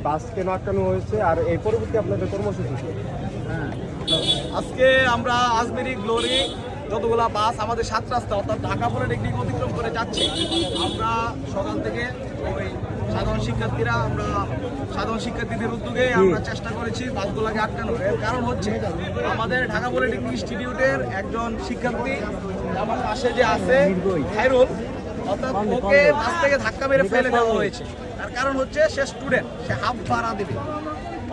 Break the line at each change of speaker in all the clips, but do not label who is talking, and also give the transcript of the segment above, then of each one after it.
বাস কেন আটকানো হয়েছে আর এই পরবর্তী আপনাদের কর্মসূচি কি?
আজকে আমরা আজমেরি গ্লোরি যতগুলা বাস আমাদের 7 রাস্তা অর্থাৎ ঢাকা পলিটেকনিক অতিক্রম করে যাচ্ছে, আমরা সকাল থেকে ওই সাধারণ শিক্ষার্থীদের উদ্যোগে আমরা চেষ্টা করেছি বাসগুলোকে আটকানোর। এর কারণ হচ্ছে আমাদের ঢাকা পলিটেকনিক ইনস্টিটিউটের একজন শিক্ষার্থী আমার পাশে যে আছে খায়রুল, অর্থাৎ ওকে বাস থেকে ধাক্কা মেরে ফেলে দেওয়া হয়েছে। তার কারণ হচ্ছে সে স্টুডেন্ট, সে হাফ ভাড়া দেবে,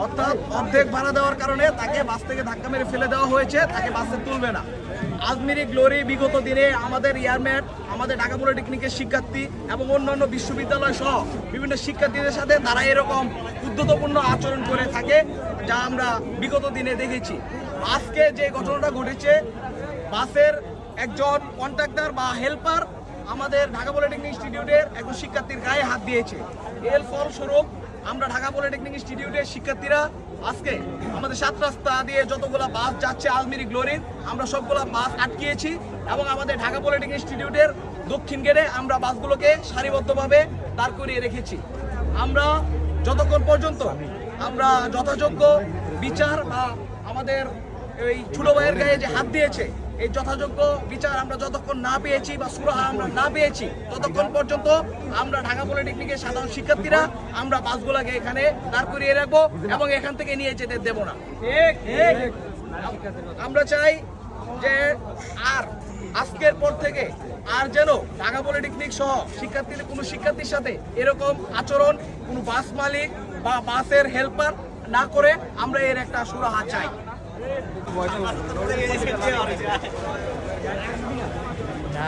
অর্থাৎ অর্ধেক ভাড়া দেওয়ার কারণে তাকে বাস থেকে ধাক্কা মেরে ফেলে দেওয়া হয়েছে, তাকে বাসে তুলবে না। আজমেরি গ্লোরি বিগত দিনে আমাদের ইয়ারম্যাট, আমাদের ঢাকা পলিটেকনিকের শিক্ষার্থী এবং অন্যান্য বিশ্ববিদ্যালয় সহ বিভিন্ন শিক্ষার্থীদের সাথে তারা এরকম উদ্ধতপূর্ণ আচরণ করে থাকে, যা আমরা বিগত দিনে দেখেছি। আজকে যে ঘটনাটা ঘটেছে, বাসের একজন কন্ট্রাক্টর বা হেল্পার আমাদের ঢাকা পলিটেকনিক ইনস্টিটিউটের একজন শিক্ষার্থীর গায়ে হাত দিয়েছে। এর ফলস্বরূপ আমরা ঢাকা পলিটেকনিক ইনস্টিটিউটের শিক্ষার্থীরা আজকে আমাদের 7 রাস্তা দিয়ে যতগুলা বাস যাচ্ছে আজমেরি গ্লোরির, আমরা সবগুলা বাস আটকিয়েছি এবং আমাদের ঢাকা পলিটেকনিক ইনস্টিটিউটের দক্ষিণ গেটে আমরা বাসগুলোকে সারিবদ্ধভাবে দাঁড় করিয়ে রেখেছি। আমরা যতক্ষণ পর্যন্ত আমরা যথাযোগ্য বিচার বা আমাদের এই ছোট ভাইয়ের গায়ে যে হাত দিয়েছে এই যথাযোগ্য বিচার আমরা যতক্ষণ না পেয়েছি বা সুরাহা আমরা না পেয়েছি, ততক্ষণ পর্যন্ত আমরা ঢাকা পলিটেকনিকের সাধারণ শিক্ষার্থীরা আমরা বাসগুলোকে এখানে দাঁড় করিয়ে রাখবো এবং এখান থেকে নিয়ে যেতে দেব না। আমরা চাই যে আর আজকের পর থেকে আর যেন ঢাকা পলিটেকনিক সহ শিক্ষার্থীদের কোনো শিক্ষার্থীর সাথে এরকম আচরণ কোনো বাস মালিক বা বাসের হেল্পার না করে আমরা এর একটা সুরাহা চাই।
না